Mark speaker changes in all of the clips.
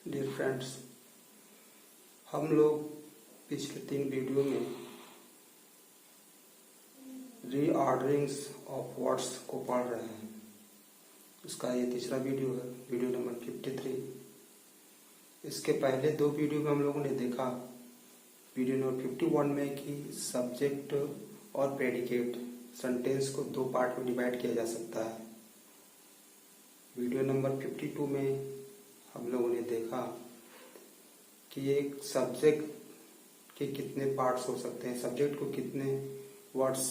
Speaker 1: Dear friends, हम लोग पिछले 3 वीडियो में रीऑर्डरिंग्स ऑफ वर्ड्स को पढ़ रहे हैं। इसका ये तीसरा वीडियो है, वीडियो नंबर 53। इसके पहले 2 वीडियो में हम लोगों ने देखा वीडियो नंबर 51 में कि सब्जेक्ट और प्रेडिकेट सेंटेंस को 2 पार्ट में डिवाइड किया जा सकता है। वीडियो नंबर 52 में हम लोगों ने देखा कि एक सब्जेक्ट के कितने पार्ट्स हो सकते हैं, सब्जेक्ट को कितने वर्ड्स,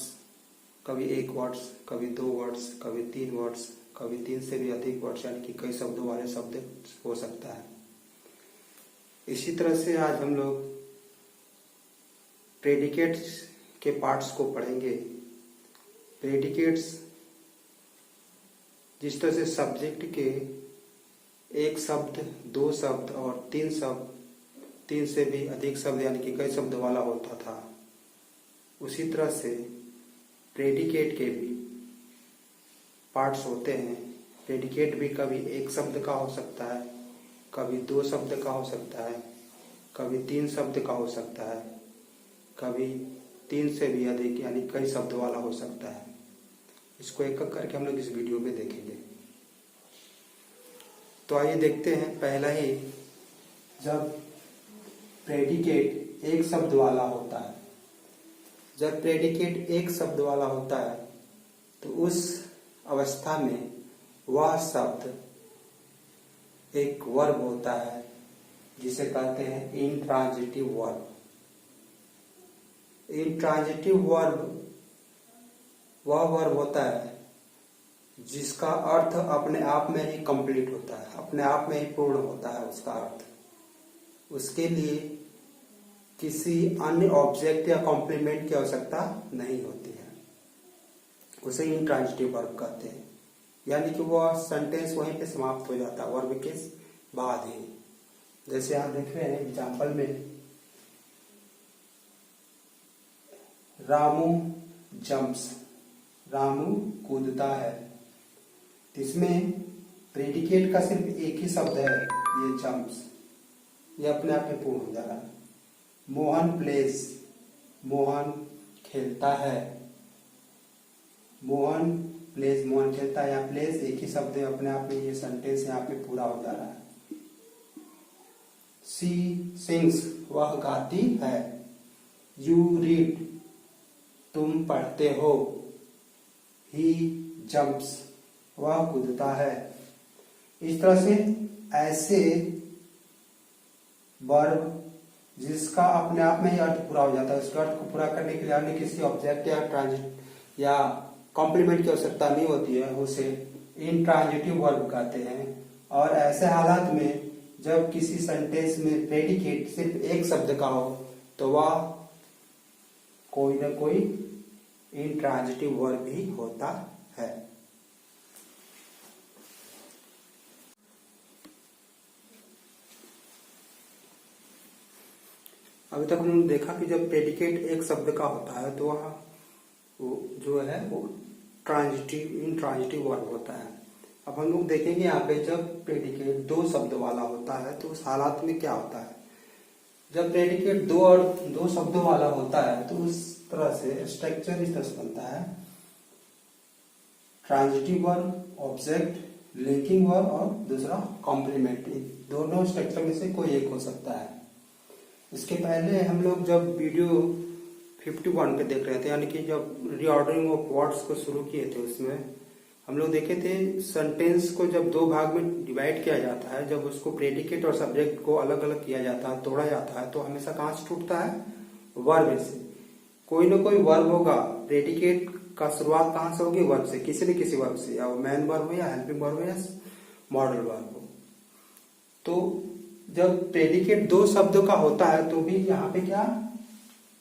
Speaker 1: कभी 1 वर्ड्स, कभी 2 वर्ड्स, कभी 3 वर्ड्स, कभी 3 से भी अधिक वर्ड्स यानी कि कई शब्दों वाले शब्द हो सकता है। इसी तरह से आज हम लोग प्रेडिकेट्स के पार्ट्स को पढ़ेंगे। प्रेडिकेट्स जिस तरह से सब्जेक्ट के 1 शब्द, 2 शब्द और 3 शब्द, 3 से भी अधिक शब्द यानी कि कई शब्द वाला होता था, उसी तरह से प्रेडिकेट के भी पार्ट्स होते हैं। प्रेडिकेट भी कभी 1 शब्द का हो सकता है, कभी 2 शब्द का हो सकता है, कभी 3 शब्द का हो सकता है, कभी 3 से भी अधिक यानी कई शब्द वाला हो सकता है। इसको एक एक करके हम लोग इस वीडियो में देखेंगे। तो आइए देखते हैं। पहला ही, जब प्रेडिकेट 1 शब्द वाला होता है, जब प्रेडिकेट 1 शब्द वाला होता है तो उस अवस्था में वह शब्द एक वर्ब होता है जिसे कहते हैं इंट्रांजिटिव वर्ब। इंट्रांजिटिव वर्ब वह वर्ब होता है जिसका अर्थ अपने आप में ही कंप्लीट होता है, अपने आप में ही पूर्ण होता है उसका अर्थ। उसके लिए किसी अन्य ऑब्जेक्ट या कॉम्प्लीमेंट की आवश्यकता नहीं होती है। उसे इंट्रांजिटिव वर्ब कहते हैं, यानी कि वह सेंटेंस वहीं पे समाप्त हो जाता है वर्ब के बाद ही। जैसे आप देख रहे हैं एग्जाम्पल में, रामू जंप्स, रामू कूदता है। इसमें प्रेडिकेट का सिर्फ 1 ही शब्द है, ये जंप्स, ये अपने आप में पूर्ण हो जा रहा है। मोहन प्लेज, मोहन खेलता है। मोहन प्लेज, मोहन खेलता है, या प्लेज 1 ही शब्द है, अपने आप में ये सेंटेंस यहाँ पे पूरा हो जा रहा है। सी सिंग्स, वह गाती है। यू रीड, तुम पढ़ते हो। ही जंप्स, वह कूदता है। इस तरह से ऐसे वर्ब जिसका अपने आप में ही अर्थ पूरा हो जाता है, उसके अर्थ को पूरा करने के लिए अन्य किसी ऑब्जेक्ट या ट्रांजिट या कॉम्प्लीमेंट की आवश्यकता नहीं होती है, उसे इंट्रांजिटिव वर्ब कहते हैं। और ऐसे हालात में जब किसी सेंटेंस में प्रेडिकेट सिर्फ 1 शब्द का हो तो वह कोई ना कोई इंट्रांजिटिव वर्ब भी होता है। अभी तक हमने देखा कि जब प्रेडिकेट 1 शब्द का होता है तो वह जो है वो इंट्रांजिटिव वर्ब होता है। अब हम लोग देखेंगे यहाँ पे जब प्रेडिकेट 2 शब्द वाला होता है तो उस हालात में क्या होता है। जब प्रेडिकेट 2 शब्दों वाला होता है तो उस तरह से स्ट्रक्चर इस तरह से बनता है, transitive verb, object, linking verb और दूसरा कॉम्प्लीमेंट। दोनों स्ट्रक्चर में से कोई एक हो सकता है। इसके पहले हम लोग जब वीडियो 51 पे देख रहे थे, यानी कि जब रीऑर्डरिंग ऑफ वर्ड्स को शुरू किए थे, उसमें हम लोग देखे थे सेंटेंस को जब 2 भाग में डिवाइड किया जाता है, जब उसको प्रेडिकेट और सब्जेक्ट को अलग अलग किया जाता है, तोड़ा जाता है, तो हमेशा कहाँ से टूटता है? वर्ब से। कोई ना कोई वर्ब होगा। प्रेडिकेट का शुरुआत कहाँ से होगी? वर्ब से, किसी न किसी वर्ब से, या वो मेन वर्ब हो या हेल्पिंग वर्ब हो या मॉडल वर्ब हो। तो जब प्रेडिकेट 2 शब्दों का होता है तो भी यहाँ पे क्या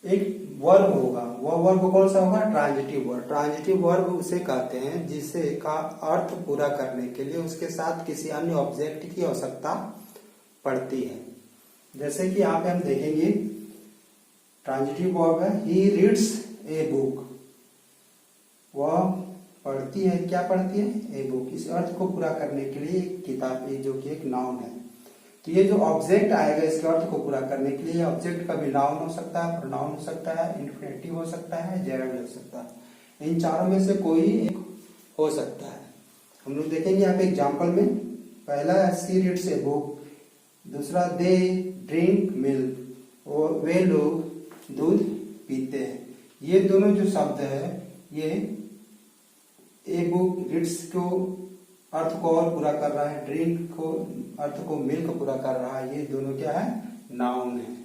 Speaker 1: एक वर्ब होगा। वह वर्ब कौन सा होगा? Transitive verb. ट्रांजिटिव वर्ब उसे कहते हैं जिसे का अर्थ पूरा करने के लिए उसके साथ किसी अन्य ऑब्जेक्ट की आवश्यकता पड़ती है। जैसे कि यहाँ पे हम देखेंगे ट्रांजिटिव वर्ब है, ही रीड्स ए बुक, वह पढ़ती है। क्या पढ़ती है? A book. इस अर्थ को पूरा करने के लिए एक किताब, जो कि एक नाउन है। तो ये जो ऑब्जेक्ट आएगा इसके अर्थ को पूरा करने के लिए ऑब्जेक्ट कभी नाउन हो सकता है, प्रोनाउन हो सकता है, इन्फिनेटिव हो सकता है, जेरंड हो सकता है। इन चारों में से कोई एक हो सकता है। हम लोग देखेंगे यहाँ पे एग्जाम्पल में। पहला है सी रीड्स ए बुक, दूसरा दे ड्रिंक मिल्क, और वे लोग दूध पीते हैं। ये दोनों जो शब्द है ये ए बुक रीड्स को अर्थ को और पूरा कर रहा है, ड्रिंक को अर्थ को मिल्क पूरा कर रहा है। ये दोनों क्या है? नाउन है।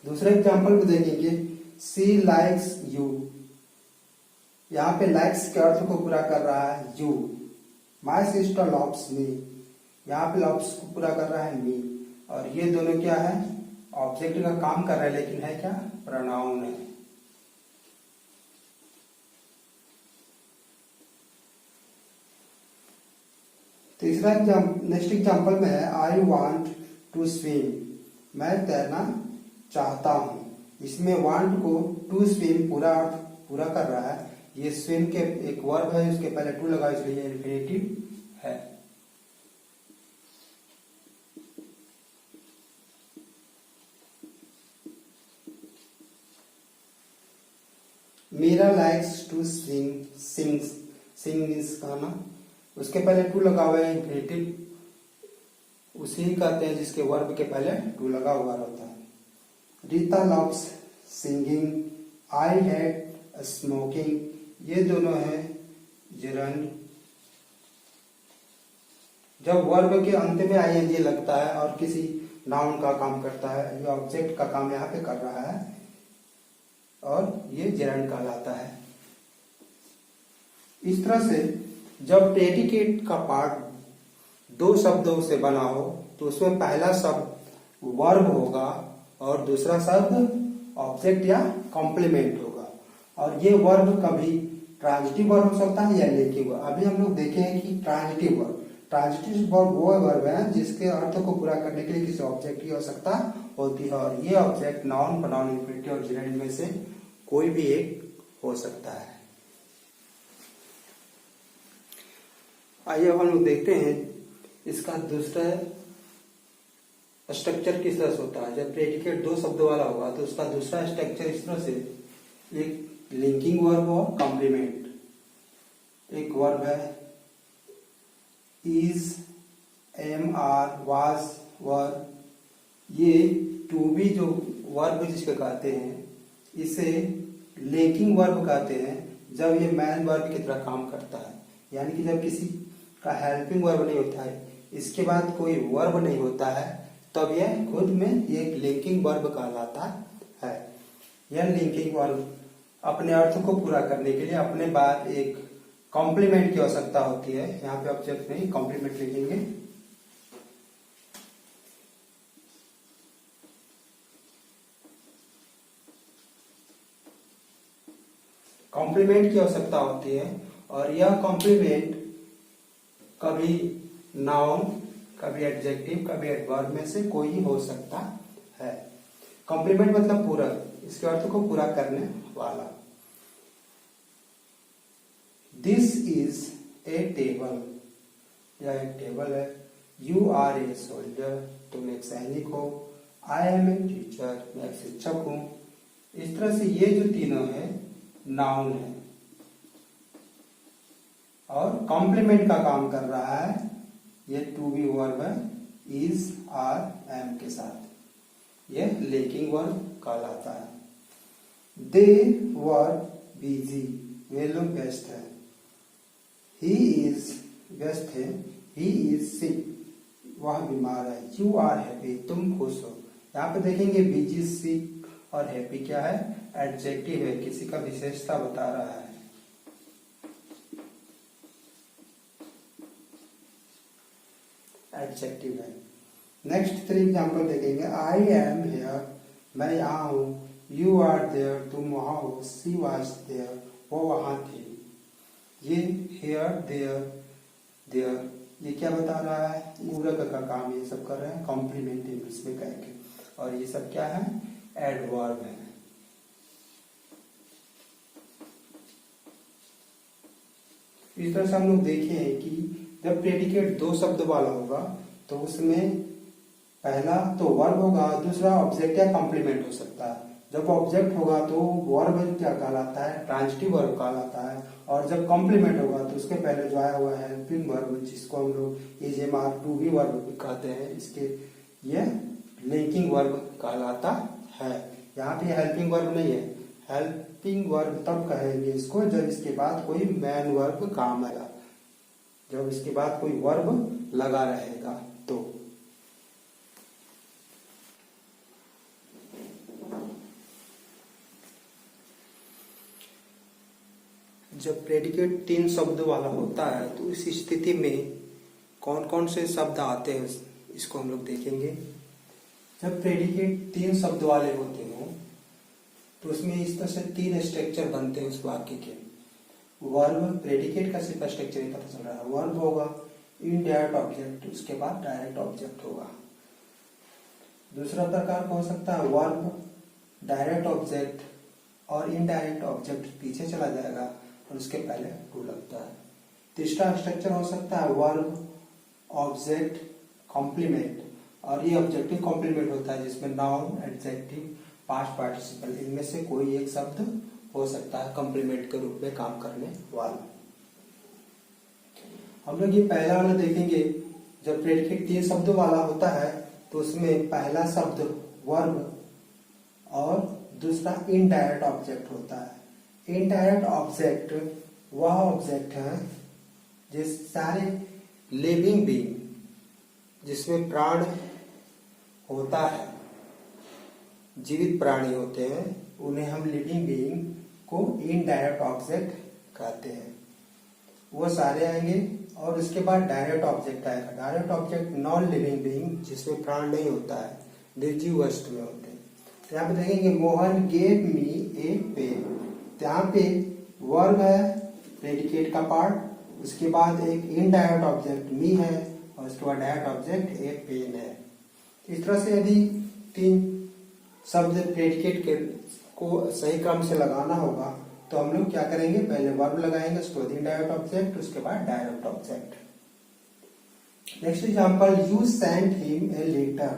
Speaker 1: दूसरे एग्जाम्पल में देखेंगे सी लाइक्स यू। यहाँ पे लाइक्स के अर्थ को पूरा कर रहा है you. My sister loves me, यहाँ पे लव्स को पूरा कर रहा है मी। और ये दोनों क्या है? ऑब्जेक्ट का काम कर रहा है, लेकिन है क्या? प्रोनाउन है। तीसरा नेक्स्ट एग्जाम्पल में है आई वॉन्ट टू स्विम, मैं तैरना चाहता हूं। इसमें वांट को टू स्विम पूरा कर रहा है। ये स्विम के एक वर्ब है, उसके पहले टू लगा, इसलिए ये इन्फिनेटिव है। Meera likes to sing means गाना, उसके पहले टू लगा हुआ है, इन्फिनेटिव उसी कहते हैं जिसके वर्ब के पहले टू लगा हुआ रहता है। Rita loves singing, I hate smoking, ये दोनों है जिरंड। जब वर्ब के अंत में आईएनजी लगता है और किसी नाउन का काम करता है, ये ऑब्जेक्ट का काम यहाँ पे कर रहा है और ये जिरंड कहलाता है। इस तरह से जब प्रेडिकेट का पार्ट दो शब्दों से बना हो तो उसमें पहला शब्द वर्ब होगा और दूसरा शब्द ऑब्जेक्ट या कॉम्प्लीमेंट होगा। और ये वर्ब कभी ट्रांजिटिव वर्ब हो सकता है या लेकिन वर्ब। अभी हम लोग देखे हैं कि ट्रांजिटिव वर्ब वो वर्ब है जिसके अर्थ को पूरा करने के लिए किसी ऑब्जेक्ट की आवश्यकता होती है, और ये ऑब्जेक्ट नाउन, प्रोनाउन, इन्फिनेटिव और जिरंड में से कोई भी एक हो सकता है। आइए हम लोग देखते हैं इसका दूसरा स्ट्रक्चर किस तरह से होता है। जब प्रेडिकेट दो शब्दों वाला होगा तो उसका दूसरा स्ट्रक्चर इस तरह से, एक लिंकिंग वर्ब और कॉम्प्लीमेंट। एक वर्ब है इज, एम, आर, वाज, वर। ये टू बी जो वर्ब जिसके कहते हैं, इसे लिंकिंग वर्ब कहते हैं जब ये मैन वर्ब की तरह काम करता है। यानी कि जब किसी का हेल्पिंग वर्ब नहीं होता है, इसके बाद कोई वर्ब नहीं होता है, तब यह खुद में एक लिंकिंग वर्ब कहलाता है। यह लिंकिंग वर्ब अपने अर्थ को पूरा करने के लिए अपने बाद एक कॉम्प्लीमेंट की आवश्यकता होती है। यहाँ पे ऑब्जेक्ट नहीं, कॉम्प्लीमेंट लिखेंगे। कॉम्प्लीमेंट की आवश्यकता होती है और यह कॉम्प्लीमेंट कभी नाउन, कभी एडजेक्टिव, कभी एडवर्ब में से कोई हो सकता है। कॉम्प्लीमेंट मतलब पूरक, इसके अर्थ को पूरा करने वाला। दिस इज ए टेबल, यह एक टेबल है। यू आर ए सोल्जर, तुम एक सैनिक हो। आई एम ए टीचर, मैं एक शिक्षक हूं। इस तरह से ये जो तीनों है नाउन है और कॉम्प्लीमेंट का काम कर रहा है। ये टू बी वर्ब है इज, आर, एम के साथ। यह लिंकिंग वर्ब कहलाता है। दे वर बिजी, वे लोग व्यस्त है। ही इज, व्यस्त है। ही इज सिक, वह बीमार है। यू आर हैप्पी, तुम खुश हो। यहाँ पे देखेंगे बिजी, सिक और हैप्पी क्या है? एडजेक्टिव है, किसी का विशेषता बता रहा है। एडजेक्टिव है। नेक्स्ट 3 एग्जाम्पल देखेंगे। आई एम हेयर, मैं यहाँ हूँ। यू आर देयर, तुम वहां हो। शी वॉज देयर, वो वहां थी। ये हेयर, देयर ये क्या बता रहा है? पूरक का काम ये सब कर रहे हैं, कॉम्प्लीमेंट इंग्लिश में कह के। और ये सब क्या है? एडवर्ब है। इस तरह से हम लोग देखे हैं कि जब प्रेडिकेट दो शब्द वाला होगा तो उसमें पहला तो वर्ब होगा, दूसरा ऑब्जेक्ट या कॉम्प्लीमेंट हो सकता है। जब ऑब्जेक्ट होगा तो वर्ब क्या कहलाता है, ट्रांजिटिव वर्ब कहलाता है, और जब कॉम्प्लीमेंट होगा तो उसके पहले जो आया हुआ है हेल्पिंग वर्ब, जिसको हम लोग एजेमार टू बी वर्ब भी कहते हैं, इसके ये लिंकिंग वर्ब कहलाता है। यहाँ पे हेल्पिंग वर्ब नहीं है, हेल्पिंग वर्ब तब कहेंगे इसको जब इसके बाद कोई मेन वर्ब काम आएगा, जब इसके बाद कोई वर्ब लगा रहेगा तो। जब प्रेडिकेट तीन शब्द वाला होता है तो इस स्थिति में कौन कौन से शब्द आते हैं इसको हम लोग देखेंगे। जब प्रेडिकेट तीन शब्द वाले होते हैं तो उसमें इस तरह से तीन स्ट्रक्चर बनते हैं उस वाक्य के। वर्ब, प्रेडिकेट का सिर्फ स्ट्रक्चर ही पता चल रहा है, वर्ब होगा, इनडायरेक्ट ऑब्जेक्ट, उसके बाद डायरेक्ट ऑब्जेक्ट होगा। दूसरा प्रकार हो सकता है वर्ब, डायरेक्ट ऑब्जेक्ट और इनडायरेक्ट ऑब्जेक्ट पीछे चला जाएगा और उसके पहले टू लगता है। तीसरा स्ट्रक्चर हो सकता है वर्ब, ऑब्जेक्ट, कॉम्प्लीमेंट, और ये ऑब्जेक्टिव कॉम्प्लीमेंट होता है जिसमें नाउन, एडजेक्टिव, पास्ट पार्टिसिपल, इनमें से कोई एक शब्द हो सकता है कॉम्प्लीमेंट के रूप में काम करने वाला। हम लोग ये पहला वाला देखेंगे। जब प्रेडिकेट तीन शब्दों वाला होता है तो उसमें पहला शब्द वर्ब और दूसरा इनडायरेक्ट ऑब्जेक्ट होता है। इनडायरेक्ट ऑब्जेक्ट वह ऑब्जेक्ट है जिस सारे लिविंग बीइंग जिसमें प्राण होता है, जीवित प्राणी होते हैं, उन्हें हम लिविंग बीइंग को इनडायरेक्ट ऑब्जेक्ट कहते हैं। वो सारे आएंगे और उसके बाद डायरेक्ट ऑब्जेक्ट आएगा। Direct object non living being जिसमें प्राण नहीं होता है, निर्जीव वस्तु में होते हैं। तो यहाँ पे देखेंगे मोहन गेव मी ए पेन, तो यहाँ पे वर्ब है प्रेडिकेट का पार्ट, उसके बाद एक इनडायरेक्ट ऑब्जेक्ट मी है और उसके बाद डायरेक्ट ऑब्जेक्ट ए पेन है। इस तरह से यदि तीन शब्द प्रेडिकेट के को सही क्रम से लगाना होगा तो हम लोग क्या करेंगे, पहले वर्ब लगाएंगे, उसके बाद इनडायरेक्ट ऑब्जेक्ट, उसके बाद direct object. Next example, you sent him a letter,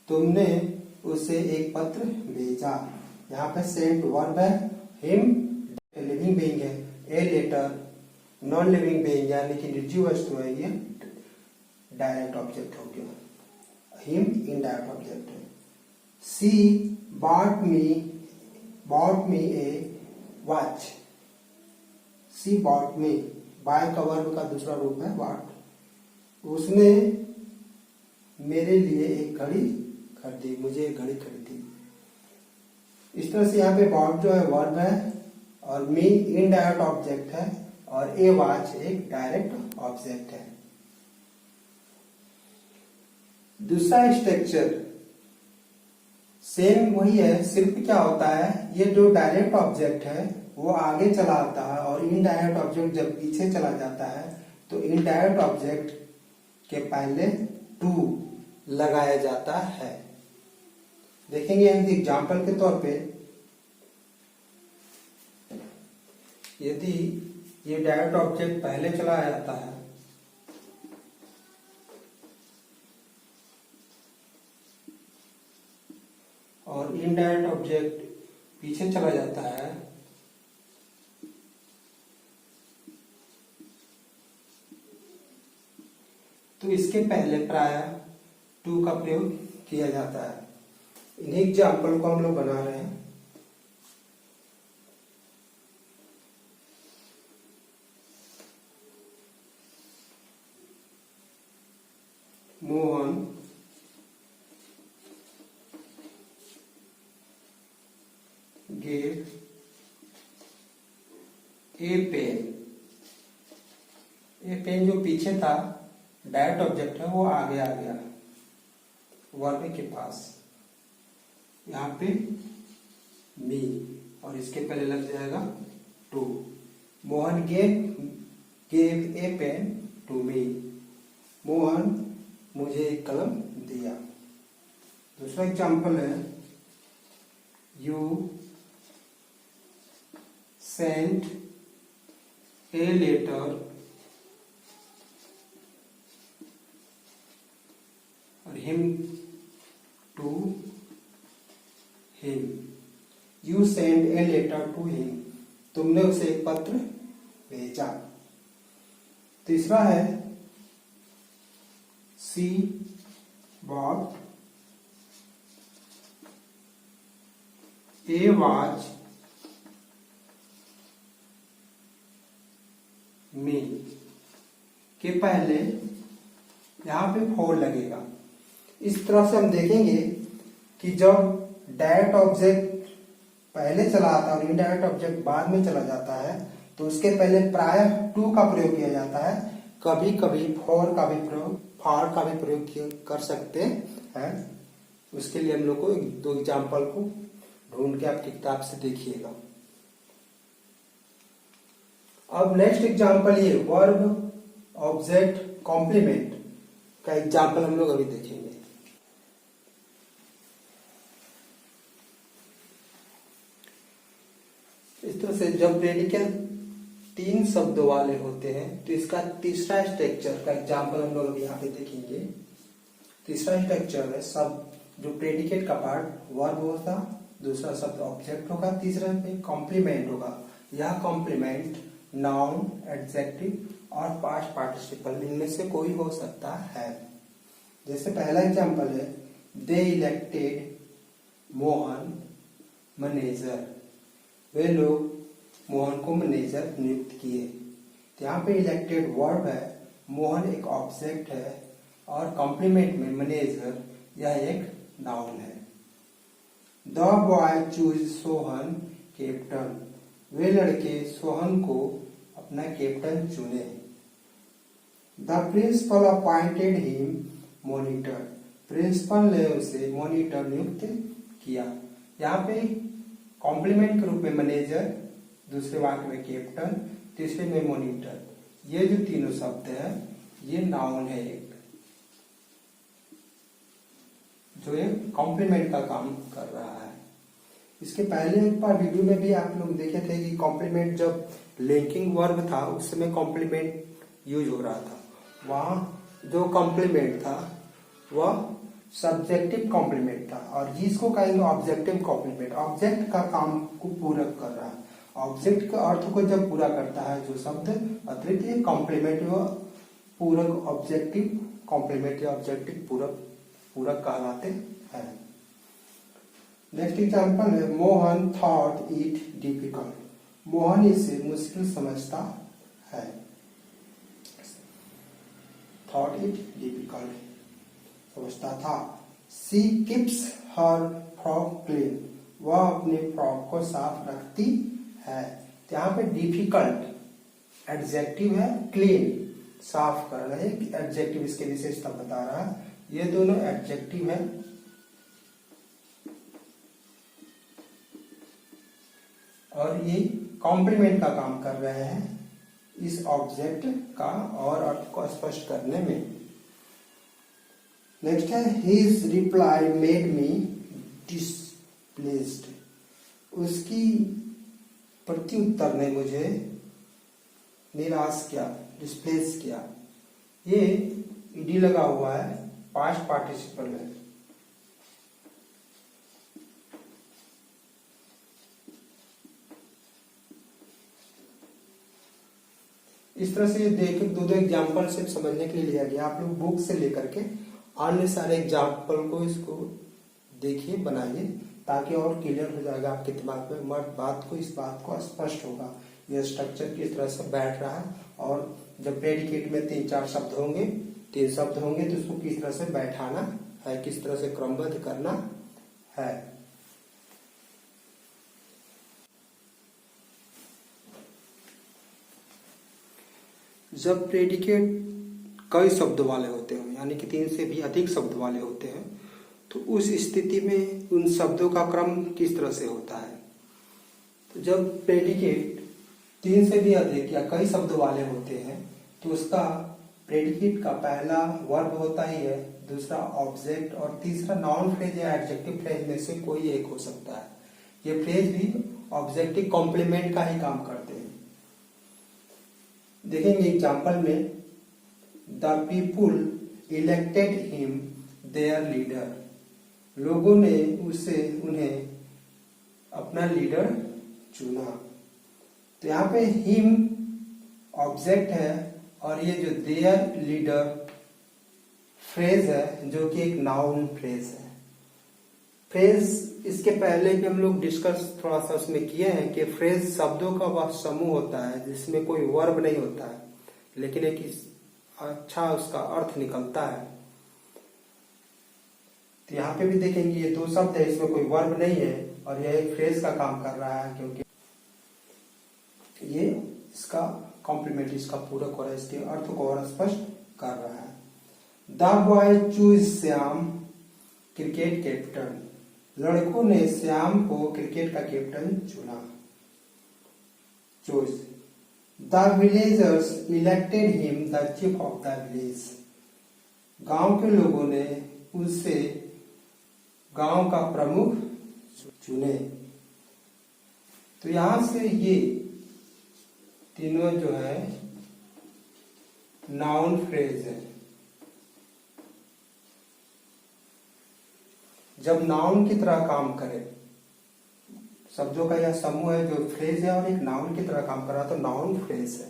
Speaker 1: तुमने उसे एक पत्र भेजा। यहाँ पे सेंट वर्ब है, हिम लिविंग बीइंग है, a letter non living being यानी कि निर्जीव वस्तु है, ये डायरेक्ट ऑब्जेक्ट हो गया, हिम इनडायरेक्ट ऑब्जेक्ट है। She bought me a watch, she bought me, buy का वर्ब का दूसरा रूप है bought, उसने मेरे लिए एक घड़ी खरीदी, मुझे एक घड़ी खरीदी। इस तरह से यहाँ पे bought जो है वर्ब है और me इनडायरेक्ट ऑब्जेक्ट है और ए वॉच एक डायरेक्ट ऑब्जेक्ट है। दूसरा स्ट्रक्चर सेम वही है, सिर्फ क्या होता है, ये जो डायरेक्ट ऑब्जेक्ट है वो आगे चला आता है और इनडायरेक्ट ऑब्जेक्ट जब पीछे चला जाता है तो इनडायरेक्ट ऑब्जेक्ट के पहले टू लगाया जाता है। देखेंगे एग्जांपल के तौर पे, यदि ये डायरेक्ट ऑब्जेक्ट पहले चला जाता है और इनडायरेक्ट ऑब्जेक्ट पीछे चला जाता है तो इसके पहले प्राय टू का प्रयोग किया जाता है। इन्हीं एग्जाम्पल को हम लोग बना रहे हैं। मोहन gave ए पेन, ए पेन जो पीछे था डायरेक्ट ऑब्जेक्ट है वो आगे आ गया वर्ब के पास, यहाँ पे मी और इसके पहले लग जाएगा to. Mohan gave a pen to me, Mohan मुझे एक कलम दिया। दूसरा एग्जाम्पल है, you sent a letter a letter to him, तुमने उसे एक पत्र भेजा। तीसरा है सी बॉट ए वॉच मी के पहले यहां पे फोर लगेगा। इस तरह से हम देखेंगे कि जब डायरेक्ट ऑब्जेक्ट पहले चला आता है और इनडायरेक्ट ऑब्जेक्ट बाद में चला जाता है तो उसके पहले प्रायः टू का प्रयोग किया जाता है, कभी कभी फॉर का भी प्रयोग कर सकते हैं। उसके लिए हम लोग को दो एग्जाम्पल को ढूंढ के आपकी किताब से देखिएगा। अब नेक्स्ट एग्जाम्पल ये वर्ब ऑब्जेक्ट कॉम्प्लीमेंट का एग्जाम्पल हम लोग अभी देखेंगे। इस तरह से जब प्रेडिकेट तीन शब्दों वाले होते हैं तो इसका तीसरा स्ट्रक्चर का एग्जाम्पल हम लोग अभी यहाँ पे देखेंगे। तीसरा स्ट्रक्चर है सब जो प्रेडिकेट का पार्ट वर्ब होगा, दूसरा शब्द ऑब्जेक्ट होगा, तीसरा पे कॉम्प्लीमेंट होगा। यह कॉम्प्लीमेंट नाउन, एडजेक्टिव और पास्ट पार्टिसिपल इनमें से कोई हो सकता है। जैसे पहला एग्जाम्पल है दे इलेक्टेड मोहन मैनेजर, वे लोग मोहन को मैनेजर नियुक्त किए। तो यहाँ पे इलेक्टेड वर्ब है, मोहन एक ऑब्जेक्ट है और कॉम्प्लीमेंट में मैनेजर यह एक नाउन है। The boy choose Sohan captain, वे लड़के सोहन को अपना कैप्टन चुने। The principal appointed him monitor, principal ने उसे मॉनिटर नियुक्त किया। यहाँ पे कॉम्प्लीमेंट के रूप में मैनेजर, दूसरे वाक्य में कैप्टन, तीसरे में मॉनिटर, ये जो तीनों शब्द है ये नाउन है एक, जो एक कॉम्प्लीमेंट का काम कर रहा है। इसके पहले एक बार वीडियो में भी आप लोग देखे थे कि कॉम्प्लीमेंट जब लिंकिंग वर्ब था उस समय कॉम्प्लीमेंट यूज हो रहा था। वहां जो कॉम्प्लीमेंट था वह सब्जेक्टिव कॉम्प्लीमेंट था और जिसको कहेंगे ऑब्जेक्टिव कॉम्प्लीमेंट, ऑब्जेक्ट का काम को पूरक कर रहा है। ऑब्जेक्ट का अर्थ को जब पूरा करता है जो शब्द अतिरिक्त कॉम्प्लीमेंट व पूरक ऑब्जेक्टिव कॉम्प्लीमेंट या ऑब्जेक्टिव पूरक कहलाते हैं। नेक्स्ट एग्जाम्पल है Mohan thought it difficult, Mohan इसे मुश्किल समझता है। थॉट इट डिफिकल्ट समझता था। सी कीप्स हर फ्रॉक क्लीन, वह अपने फ्रॉक को साफ रखती है। यहाँ पे डिफिकल्ट एडजेक्टिव है, क्लीन साफ करना है एडजेक्टिव, इसके विशेषता बता रहा है। ये दोनों एडजेक्टिव है और ये कॉम्प्लीमेंट का काम कर रहे हैं इस ऑब्जेक्ट का और अर्थ को स्पष्ट करने में। नेक्स्ट है his reply made me displaced, उसकी प्रत्युत्तर ने मुझे निराश किया, डिस्प्लेस किया। ये ईडी लगा हुआ है, पास्ट पार्टिसिपल है। इस तरह से देख दो एग्जाम्पल सिर्फ समझने के लिए लिया गया। आप लोग बुक से लेकर के अन्य सारे एग्जाम्पल को इसको देखिए, बनाइए, ताकि और क्लियर हो जाएगा आपके दिमाग में। इस बात को स्पष्ट होगा यह स्ट्रक्चर किस तरह से बैठ रहा है। और जब प्रेडिकेट में 3 शब्द होंगे तो इसको किस तरह से बैठाना है, किस तरह से क्रमबद्ध करना है। जब प्रेडिकेट कई शब्द वाले होते हैं, यानी कि 3 से भी अधिक शब्द वाले होते हैं, तो उस स्थिति में उन शब्दों का क्रम किस तरह से होता है। तो जब प्रेडिकेट 3 से भी अधिक या कई शब्द वाले होते हैं तो उसका प्रेडिकेट का पहला वर्ब होता ही है, दूसरा ऑब्जेक्ट और तीसरा नाउन फ्रेज या एडजेक्टिव फ्रेज में से कोई एक हो सकता है। ये फ्रेज भी ऑब्जेक्टिव कॉम्प्लीमेंट का ही काम करते हैं। देखेंगे एग्जाम्पल में the people elected him there leader, लोगों ने उन्हें अपना लीडर चुना। तो यहाँ पे हिम ऑब्जेक्ट है और ये जो देयर लीडर फ्रेज है जो कि एक नाउन फ्रेज है। फ्रेज इसके पहले भी हम लोग डिस्कस थोड़ा सा उसमें किए हैं कि फ्रेज शब्दों का वह समूह होता है जिसमें कोई वर्ब नहीं होता है, लेकिन एक अच्छा उसका अर्थ निकलता है। तो यहाँ पे भी देखेंगे ये दो शब्द है, इसमें कोई वर्ब नहीं है और यह एक फ्रेज का काम कर रहा है क्योंकि ये इसका कॉम्प्लीमेंट, इसका पूरक हो रहा है, इसके अर्थ को और स्पष्ट कर रहा है। The boy choose Shyam cricket captain. लड़कों ने श्याम को क्रिकेट का कैप्टन चुना। Choose. The villagers elected him the chief of the village. गांव के लोगों ने उसे गांव का प्रमुख चुने। तो यहां से ये तीनों जो है नाउन फ्रेज है। जब नाउन की तरह काम करे, शब्दों का यह समूह है जो फ्रेज है और एक नाउन की तरह काम कर रहा है तो नाउन फ्रेज है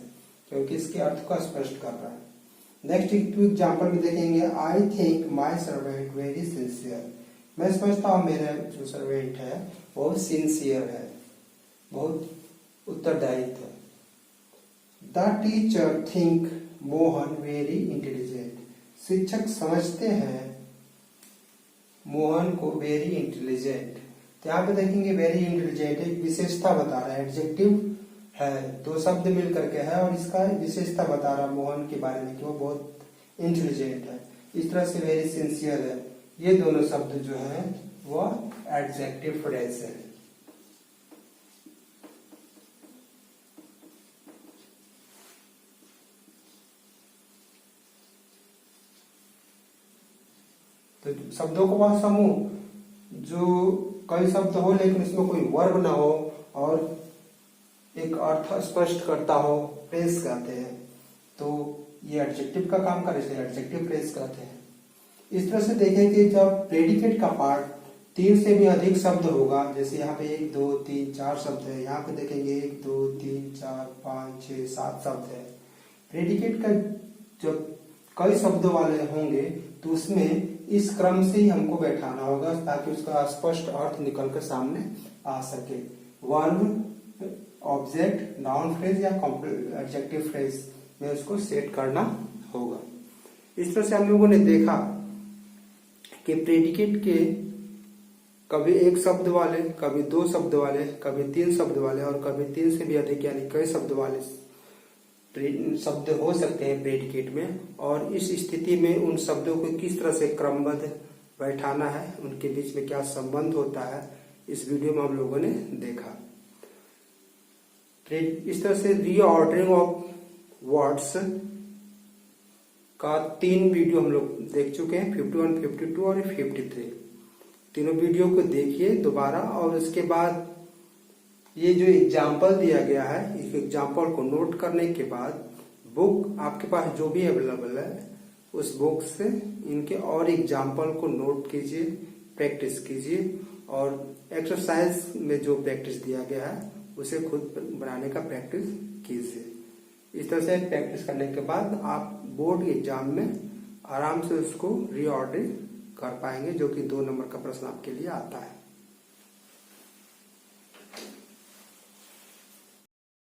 Speaker 1: क्योंकि इसके अर्थ को स्पष्ट कर रहा है। नेक्स्ट टू एग्जाम्पल में देखेंगे, I think my servant very sincere. मैं समझता हूँ मेरा जो सर्वेंट है बहुत सिंसियर है, बहुत उत्तरदायित्व है। The teacher think Mohan very intelligent. शिक्षक समझते हैं मोहन को वेरी इंटेलिजेंट। तो यहाँ पे देखेंगे वेरी इंटेलिजेंट एक विशेषता बता रहा है, एडजेक्टिव है, दो शब्द मिल करके है और इसका विशेषता बता रहा है मोहन के बारे में कि वो बहुत इंटेलिजेंट है। इस तरह से वेरी सिंसियर है, ये दोनों शब्द जो है वो एडजेक्टिव फ्रेज है। तो शब्दों का वह समूह जो कई शब्द हो लेकिन इसमें कोई वर्ब ना हो और एक अर्थ स्पष्ट करता हो, फ्रेज कहते हैं। तो ये एडजेक्टिव का काम करे, इसे एडजेक्टिव फ्रेज कहते हैं। इस तरह से देखें कि जब प्रेडिकेट का पार्ट 3 से भी अधिक शब्द होगा, जैसे यहाँ पे 1 2 3 4 शब्द है, यहाँ पे देखेंगे 1 2 3 4 5 6 7 शब्द है। प्रेडिकेट का जब कई शब्दों वाले होंगे तो उसमें इस क्रम से ही हमको बैठाना होगा ताकि उसका स्पष्ट अर्थ निकल कर सामने आ सके। वर्ब, ऑब्जेक्ट, नाउन फ्रेज या एडजेक्टिव फ्रेज में उसको सेट करना होगा। इस तरह से हम लोगों ने देखा कि प्रेडिकेट के कभी एक शब्द वाले, कभी 2 शब्द वाले, कभी 3 शब्द वाले और कभी 3 से भी अधिक यानी कई शब्द वाले शब्द हो सकते हैं प्रेडिकेट में। और इस स्थिति में उन शब्दों को किस तरह से क्रमबद्ध बैठाना है, उनके बीच में क्या संबंध होता है, इस वीडियो में हम लोगों ने देखा। इस तरह से रीऑर्डरिंग ऑफ वर्ड्स का 3 वीडियो हम लोग देख चुके हैं, 51, 52 और 53। तीनों वीडियो को देखिए दोबारा और उसके बाद ये जो एग्जाम्पल दिया गया है इस एग्जाम्पल को नोट करने के बाद बुक आपके पास जो भी अवेलेबल है उस बुक से इनके और एग्जाम्पल को नोट कीजिए, प्रैक्टिस कीजिए और एक्सरसाइज में जो प्रैक्टिस दिया गया है उसे खुद बनाने का प्रैक्टिस कीजिए। इस तरह से प्रैक्टिस करने के बाद आप बोर्ड एग्जाम में आराम से उसको रीऑर्डर कर पाएंगे जो कि 2 नंबर का प्रश्न आपके लिए आता है।